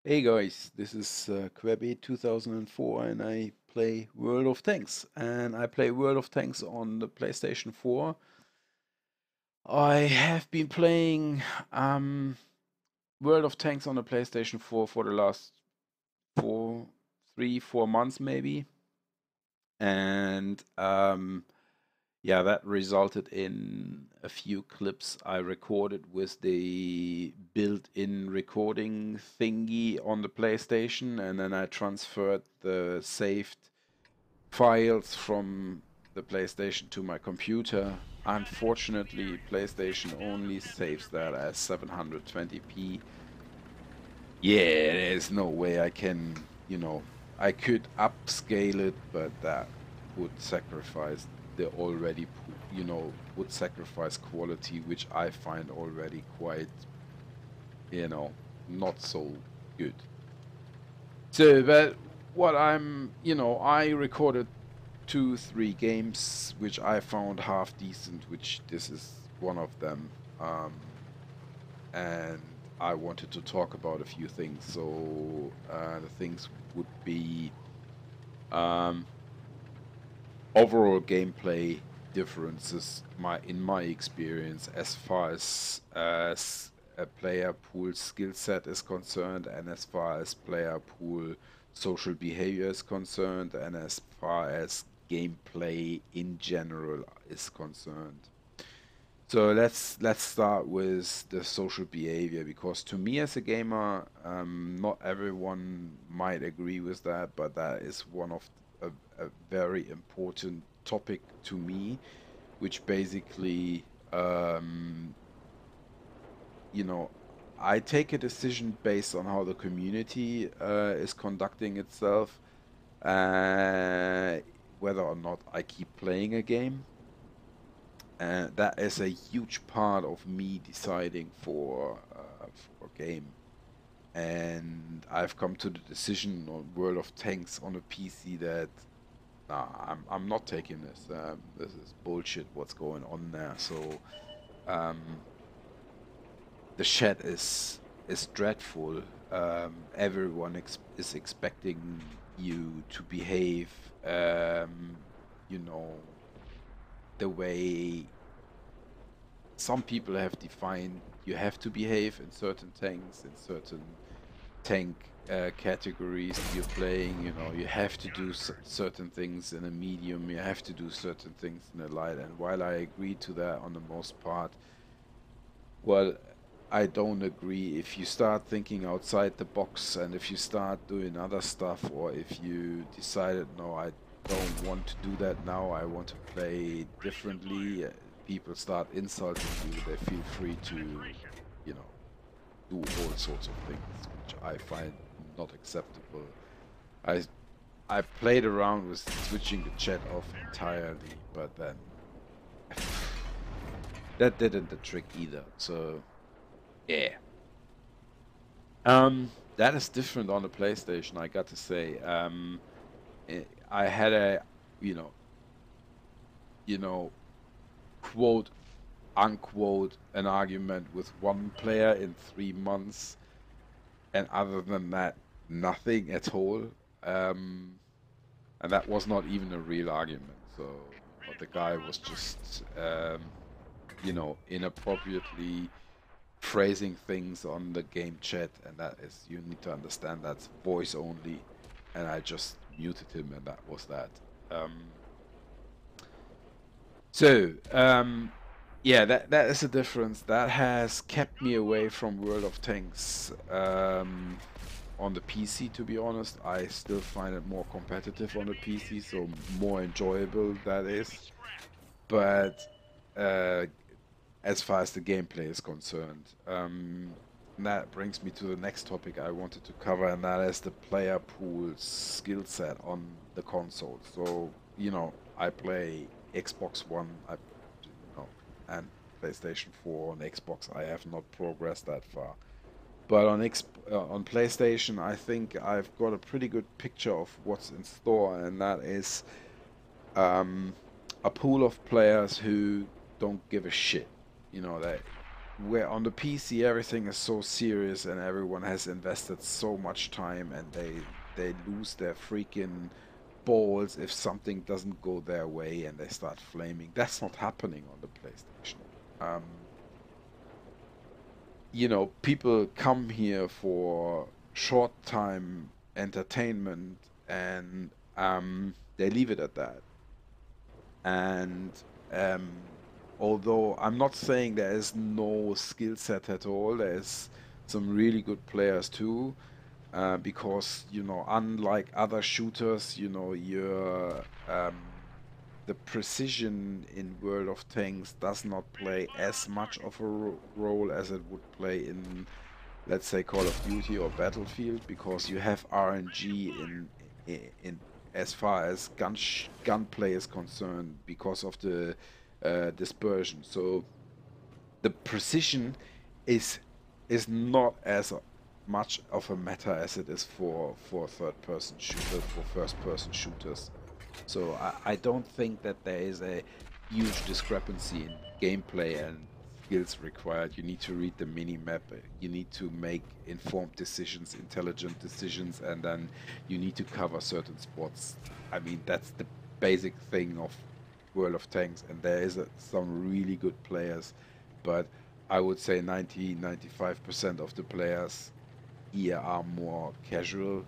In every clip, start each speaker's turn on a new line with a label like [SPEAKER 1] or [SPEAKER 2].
[SPEAKER 1] Hey guys, this is Quebec 2004 and I play World of Tanks. And I play World of Tanks on the PlayStation 4. I have been playing um, World of Tanks on the PlayStation 4 for the last 4 months maybe. And yeah, that resulted in a few clips I recorded with the built-in recording thingy on the PlayStation, and then I transferred the saved files from the PlayStation to my computer. Unfortunately, PlayStation only saves that as 720p. Yeah, there's no way I can, I could upscale it, but that would sacrifice the already, would sacrifice quality, which I find already quite, you know, not so good. So, but what I recorded 2, 3 games which I found half decent, which this is one of them. And I wanted to talk about a few things. So the things would be um, overall gameplay differences, in my experience, as far as a player pool skill set is concerned, and as far as player pool social behavior is concerned, and as far as gameplay in general is concerned. So let's start with the social behavior, because to me as a gamer, not everyone might agree with that, but that is one of a very important topic to me, which basically, um, you know, I take a decision based on how the community is conducting itself, uh, whether or not I keep playing a game. And that is a huge part of me deciding for a game. And I've come to the decision on World of Tanks on a PC that nah, I'm not taking this. This is bullshit. What's going on there? So um, the chat is dreadful. Everyone is expecting you to behave, you know, the way some people have defined you have to behave in certain tanks, in certain tank categories you're playing. You have to do certain things in a medium, you have to do certain things in a light. And while I agree to that on the most part, well, I don't agree if you start thinking outside the box, and if you start doing other stuff, or if you decided, no, I don't want to do that now, I want to play differently. People start insulting you, they feel free to, you know, do all sorts of things, which I find not acceptable. I I played around with switching the chat off entirely, but then that didn't the trick either. So yeah. That is different on the PlayStation, I got to say. I had a, you know, you know, quote unquote, an argument with one player in 3 months, and other than that, nothing at all. Um, and that was not even a real argument. So, the guy was just, inappropriately phrasing things on the game chat, and that is, you need to understand that's voice only, and I just muted him, and that was that. Um, so, yeah, that is a difference that has kept me away from World of Tanks on the PC. To be honest, I still find it more competitive on the PC, so more enjoyable that is. But uh, as far as the gameplay is concerned. That brings me to the next topic I wanted to cover, and that is the player pool skill set on the console. So, I play Xbox One, and PlayStation 4. On Xbox, I have not progressed that far. But on PlayStation, I think I've got a pretty good picture of what's in store, and that is um, a pool of players who don't give a shit. You know, where on the PC everything is so serious and everyone has invested so much time and they lose their freaking balls if something doesn't go their way and they start flaming. That's not happening on the PlayStation. Um, you know, people come here for short time entertainment and they leave it at that. And um, although I'm not saying there is no skill set at all, there's some really good players too. Because you know, unlike other shooters, you know, the precision in World of Tanks does not play as much of a role as it would play in, let's say, Call of Duty or Battlefield, because you have RNG in as far as gunplay is concerned because of the dispersion. So the precision is not as much of a matter as it is for third-person shooters, for first-person shooters. So I don't think that there is a huge discrepancy in gameplay and skills required. You need to read the mini-map, you need to make informed decisions, intelligent decisions, and then you need to cover certain spots. I mean, that's the basic thing of World of Tanks, and there is some really good players, but I would say 90-95% of the players here are more casual,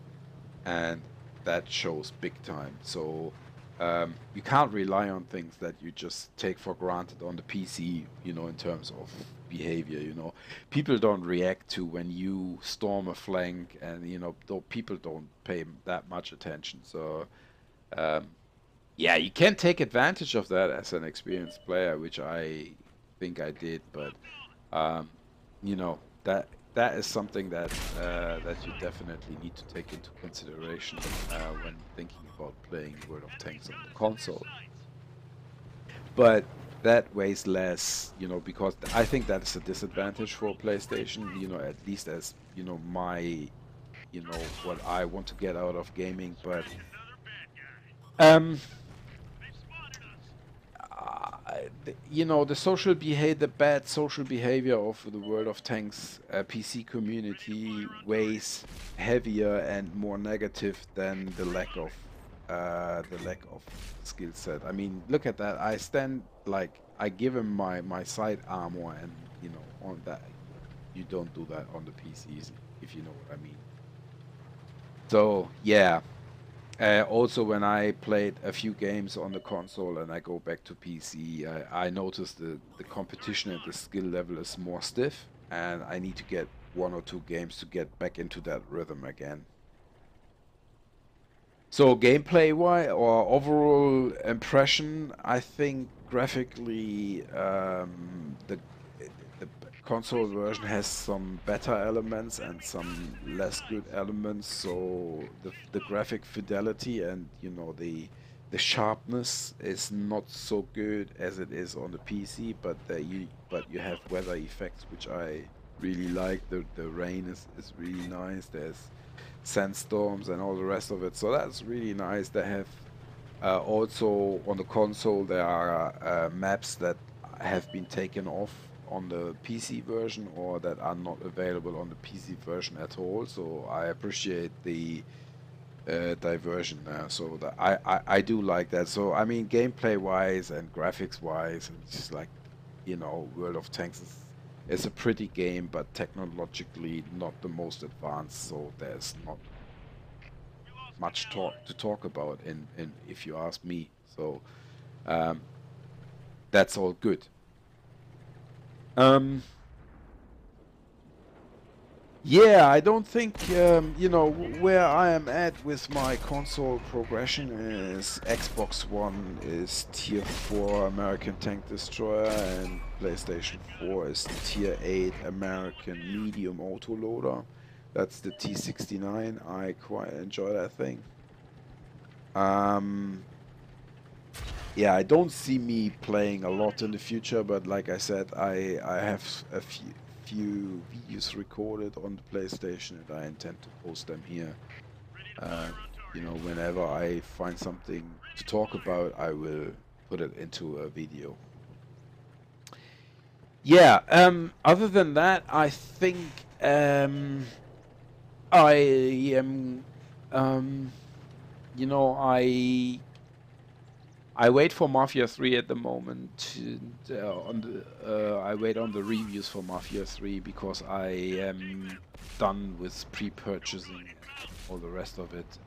[SPEAKER 1] and that shows big time. So you can't rely on things that you just take for granted on the PC, you know, in terms of behavior, you know. People don't react to when you storm a flank, and, you know, though people don't pay that much attention. So um, yeah, you can take advantage of that as an experienced player, which I think I did, but um, you know, that is something that that you definitely need to take into consideration when thinking about playing World of Tanks on the console. But that weighs less, you know, because I think that is a disadvantage for PlayStation, you know, at least as, you know, my, you know, what I want to get out of gaming. But um, you know, the bad social behavior of the World of Tanks PC community weighs heavier and more negative than the lack of skill set. I mean, look at that. I stand like I give him my side armor, and you know, on that you don't do that on the PCs, if you know what I mean. So yeah. Also, when I played a few games on the console and I go back to PC, I noticed the competition and the skill level is more stiff, and I need to get one or two games to get back into that rhythm again. So gameplay wise or overall impression, I think graphically the console version has some better elements and some less good elements. So the graphic fidelity and, you know, the sharpness is not so good as it is on the PC, but you have weather effects which I really like. The rain is really nice. There's sandstorms and all the rest of it. So that's really nice. They have also on the console there are maps that have been taken off on the PC version or that are not available on the PC version at all. So I appreciate the diversion there. So that I do like that. So I mean, gameplay wise and graphics wise, it's just like, you know, World of Tanks is a pretty game, but technologically not the most advanced. So there's not much talk about in if you ask me. So um, that's all good. Um, yeah, I don't think you know, where I am at with my console progression is Xbox One is Tier 4 American Tank Destroyer and PlayStation 4 is Tier 8 American Medium Autoloader. That's the T-69. I quite enjoy that thing. Um, Yeah, I don't see me playing a lot in the future, but like I said, I have a few videos recorded on the PlayStation, and I intend to post them here. Uh, you know, whenever I find something to talk about, I will put it into a video. Yeah. Other than that, I think I am. You know, I wait for Mafia 3 at the moment. I wait on the reviews for Mafia 3 because I am done with pre-purchasing and all the rest of it.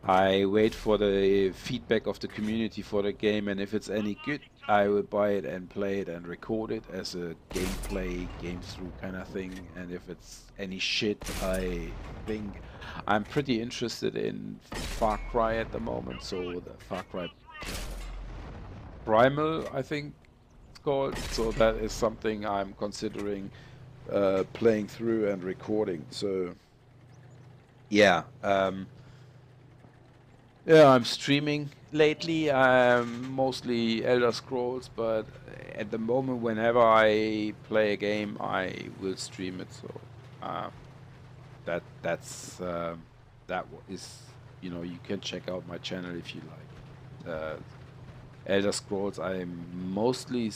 [SPEAKER 1] I wait for the feedback of the community for the game, and if it's any good, I will buy it and play it and record it as a gameplay, game through kind of thing. And if it's any shit, I think I'm pretty interested in Far Cry at the moment. So the Far Cry Primal, I think it's called. So that is something I'm considering playing through and recording. So yeah. Yeah, I'm streaming lately. Mostly Elder Scrolls, but at the moment, whenever I play a game, I will stream it. So uh, that's is, you know, you can check out my channel if you like. Elder Scrolls. I'm mostly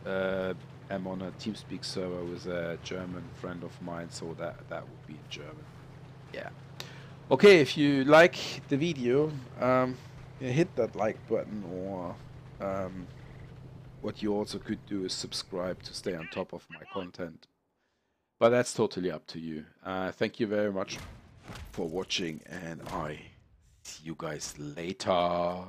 [SPEAKER 1] am on a TeamSpeak server with a German friend of mine, so that would be in German. Yeah. Okay, if you like the video, yeah, hit that like button, or what you also could do is subscribe to stay on top of my content. But that's totally up to you. Thank you very much for watching, and I see you guys later.